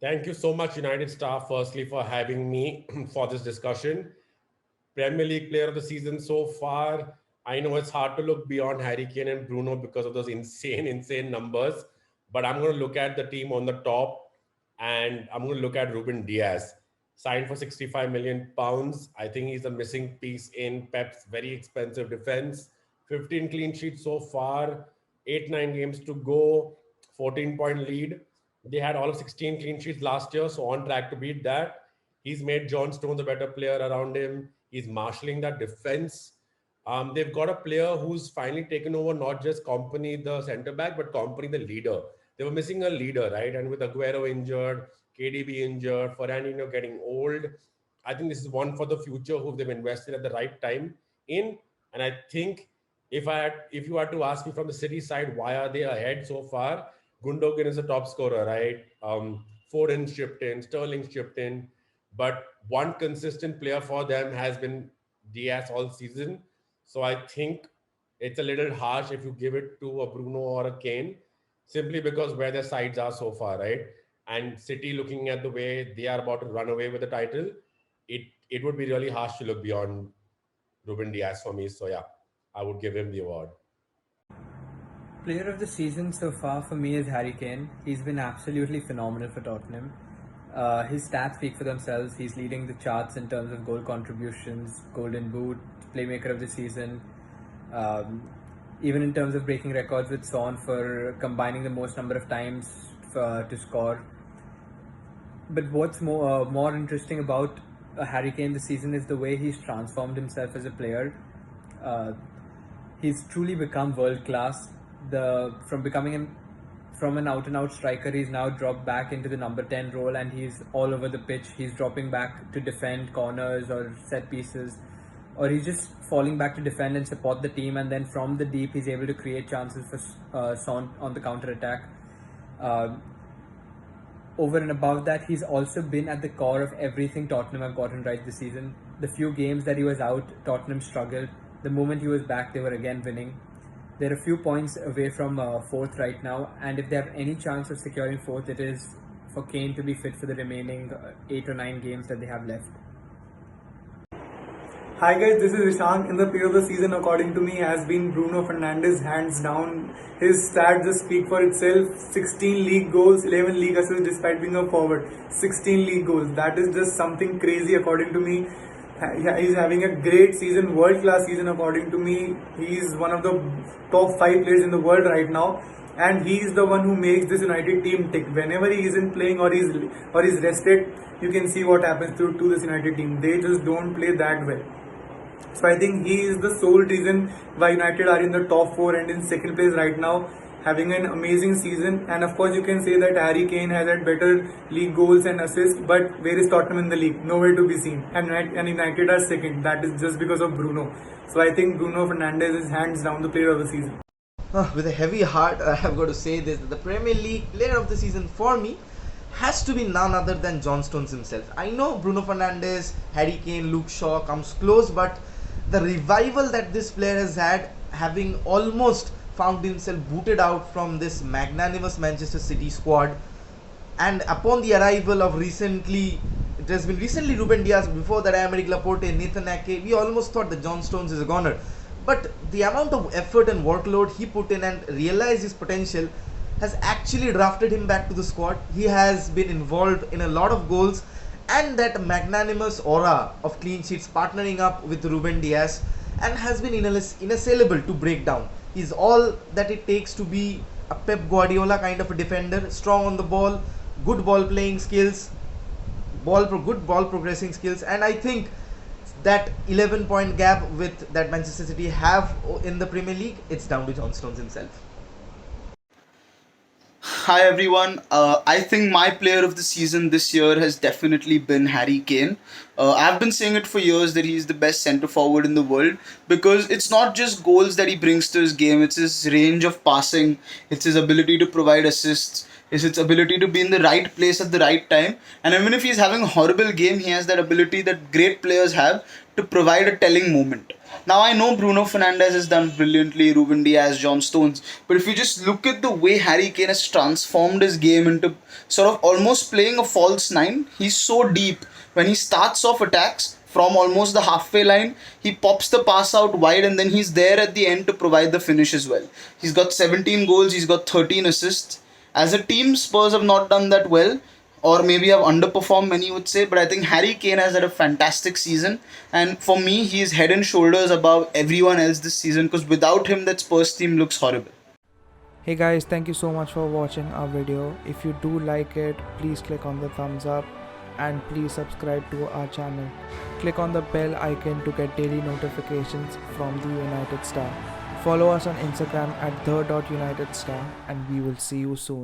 Thank you so much, United Staff, firstly, for having me for this discussion. Premier League player of the season so far. I know it's hard to look beyond Harry Kane and Bruno because of those insane numbers. But I'm going to look at the team on the top and I'm going to look at Ruben Diaz. Signed for £65 million. I think he's a missing piece in Pep's very expensive defense. 15 clean sheets so far, 8 9 games to go, 14-point lead. They had all of 16 clean sheets last year, so on track to beat that. He's made John Stones a better player around him. He's marshalling that defense. They've got a player who's finally taken over not just Company, the centre back, but Company, the leader. They were missing a leader, right? And with Aguero injured, KDB injured, Fernandinho getting old, I think this is one for the future who they've invested at the right time in. And I think if you had to ask me from the City side, why are they ahead so far? Gundogan is a top scorer, right? Foden shipped in, Sterling shipped in, but one consistent player for them has been Diaz all season. So I think it's a little harsh if you give it to a Bruno or a Kane, simply because where their sides are so far, right? And City looking at the way they are about to run away with the title, it would be really harsh to look beyond Ruben Diaz for me. So yeah, I would give him the award. Player of the season so far for me is Harry Kane. He's been absolutely phenomenal for Tottenham. His stats speak for themselves. He's leading the charts in terms of goal contributions, Golden Boot, Playmaker of the season. Um, Even in terms of breaking records with Son for combining the most number of times to score. But what's more interesting about Harry Kane this season is the way he's transformed himself as a player. Uh, he's truly become world class. From an out and out striker, he's now dropped back into the number 10 role, and he's all over the pitch. He's dropping back to defend corners or set pieces, or he's just falling back to defend and support the team, and then from the deep he's able to create chances for Son on the counter attack. Uh, Over and above that, he's also been at the core of everything Tottenham have gotten right this season. The few games that he was out, Tottenham struggled. The moment he was back, they were again winning. They're a few points away from fourth right now, and if they have any chance of securing fourth, it is for Kane to be fit for the remaining 8 or 9 games that they have left. Hi guys, this is Ishank. In the player of the season, according to me, has been Bruno Fernandes, hands down. His stats just speak for itself. 16 league goals, 11 league assists despite being a forward. 16 league goals. That is just something crazy according to me. He's having a great season, world class season according to me. He's one of the top 5 players in the world right now. And he is the one who makes this United team tick. Whenever he isn't playing or he's rested, you can see what happens to this United team. They just don't play that well. So I think he is the sole reason why United are in the top 4 and in second place right now, having an amazing season. And of course, you can say that Harry Kane has had better league goals and assists, but where is Tottenham in the league? Nowhere to be seen. And United are second. That is just because of Bruno. So I think Bruno Fernandes is hands down the player of the season. With a heavy heart, I have got to say this: that the Premier League player of the season for me has to be none other than John Stones himself. I know Bruno Fernandes, Harry Kane, Luke Shaw comes close, but the revival that this player has had, having almost found himself booted out from this magnanimous Manchester City squad, and upon the arrival of it has been recently Ruben Diaz, before that Aymeric Laporte, Nathan Ake, we almost thought that John Stones is a goner. But the amount of effort and workload he put in and realized his potential has actually drafted him back to the squad. He has been involved in a lot of goals, and that magnanimous aura of clean sheets partnering up with Ruben Diaz, and has been inassailable to break down. He's all that it takes to be a Pep Guardiola kind of a defender, strong on the ball, good ball playing skills, good ball progressing skills, and I think that 11-point gap with that Manchester City have in the Premier League, it's down to John Stones himself. Hi everyone. I think my player of the season this year has definitely been Harry Kane. I've been saying it for years that he's the best centre forward in the world, because it's not just goals that he brings to his game, it's his range of passing, it's his ability to provide assists, it's his ability to be in the right place at the right time. And even if he's having a horrible game, he has that ability that great players have to provide a telling moment. Now I know Bruno Fernandes has done brilliantly, Ruben Diaz, John Stones, but if you just look at the way Harry Kane has transformed his game into sort of almost playing a false nine, he's so deep. When he starts off attacks from almost the halfway line, he pops the pass out wide and then he's there at the end to provide the finish as well. He's got 17 goals, he's got 13 assists. As a team, Spurs have not done that well, or maybe have underperformed, many would say, but I think Harry Kane has had a fantastic season, and for me, he is head and shoulders above everyone else this season, because without him, that Spurs team looks horrible. Hey guys, thank you so much for watching our video. If you do like it, please click on the thumbs up and please subscribe to our channel. Click on the bell icon to get daily notifications from the United Star. Follow us on Instagram at the.UnitedStar and we will see you soon.